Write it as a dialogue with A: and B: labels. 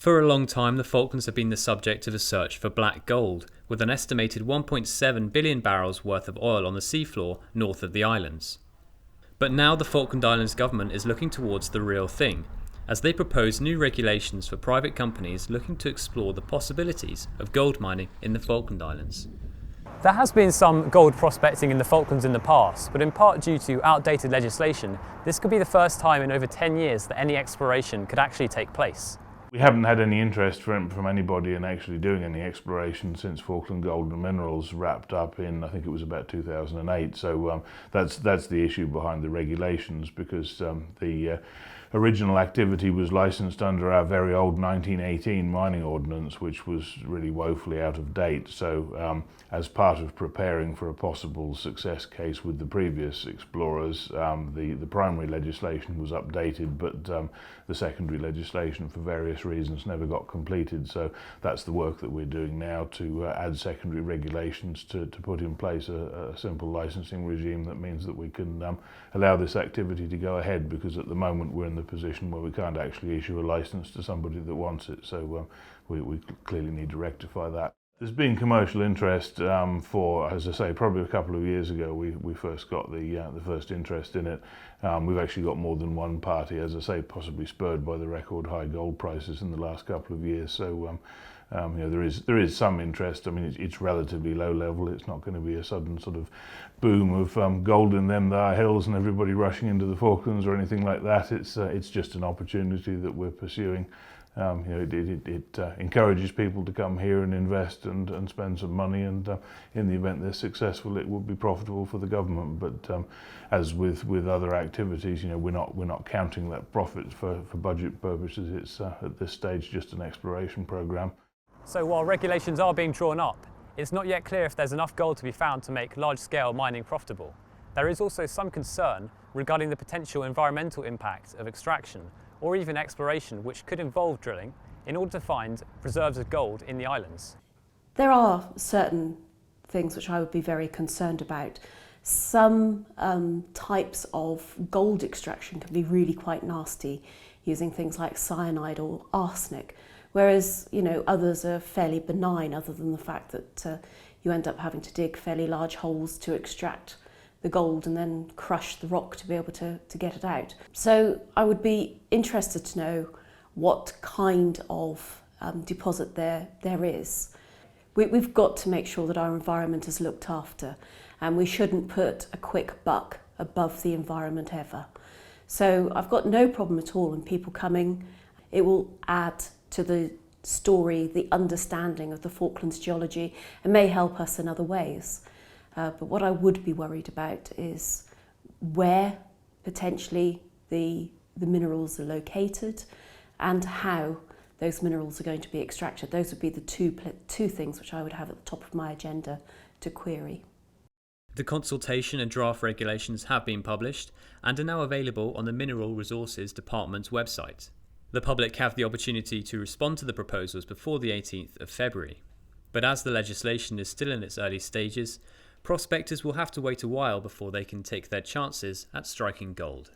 A: For a long time, the Falklands have been the subject of a search for black gold, with an estimated 1.7 billion barrels worth of oil on the seafloor north of the islands. But now the Falkland Islands government is looking towards the real thing, as they propose new regulations for private companies looking to explore the possibilities of gold mining in the Falkland Islands.
B: There has been some gold prospecting in the Falklands in the past, but in part due to outdated legislation, this could be the first time in over 10 years that any exploration could actually take place.
C: We haven't had any interest from anybody in actually doing any exploration since Falkland Gold and Minerals wrapped up in, I think it was about 2008. So that's the issue behind the regulations, because the original activity was licensed under our very old 1918 mining ordinance, which was really woefully out of date. So as part of preparing for a possible success case with the previous explorers, the primary legislation was updated, but the secondary legislation for various reasons never got completed. So that's the work that we're doing now, to add secondary regulations to put in place a simple licensing regime that means that we can allow this activity to go ahead, because at the moment we're in the position where we can't actually issue a license to somebody that wants it. So we clearly need to rectify that. There's been commercial interest for, as I say, probably a couple of years ago we first got the first interest in it. We've actually got more than one party, as I say, possibly spurred by the record high gold prices in the last couple of years. So there is some interest. I mean, it's relatively low level. It's not going to be a sudden sort of boom of gold in them there hills and everybody rushing into the Falklands or anything like that. It's just an opportunity that we're pursuing. It encourages people to come here and invest and spend some money, and in the event they're successful, it would be profitable for the government. But as with other activities, we're not counting that profit for budget purposes. It's at this stage just an exploration program.
B: So while regulations are being drawn up, it's not yet clear if there's enough gold to be found to make large-scale mining profitable. There is also some concern regarding the potential environmental impact of extraction, or even exploration, which could involve drilling in order to find preserves of gold in the islands.
D: There are certain things which I would be very concerned about. Some types of gold extraction can be really quite nasty, using things like cyanide or arsenic, whereas others are fairly benign, other than the fact that you end up having to dig fairly large holes to extract the gold and then crush the rock to be able to get it out. So I would be interested to know what kind of deposit there is. We've got to make sure that our environment is looked after, and we shouldn't put a quick buck above the environment ever. So I've got no problem at all in people coming. It will add to the story, the understanding of the Falklands geology, and may help us in other ways. But what I would be worried about is where potentially the minerals are located and how those minerals are going to be extracted. Those would be the two things which I would have at the top of my agenda to query.
A: The consultation and draft regulations have been published and are now available on the Mineral Resources Department's website. The public have the opportunity to respond to the proposals before the 18th of February. But as the legislation is still in its early stages, prospectors will have to wait a while before they can take their chances at striking gold.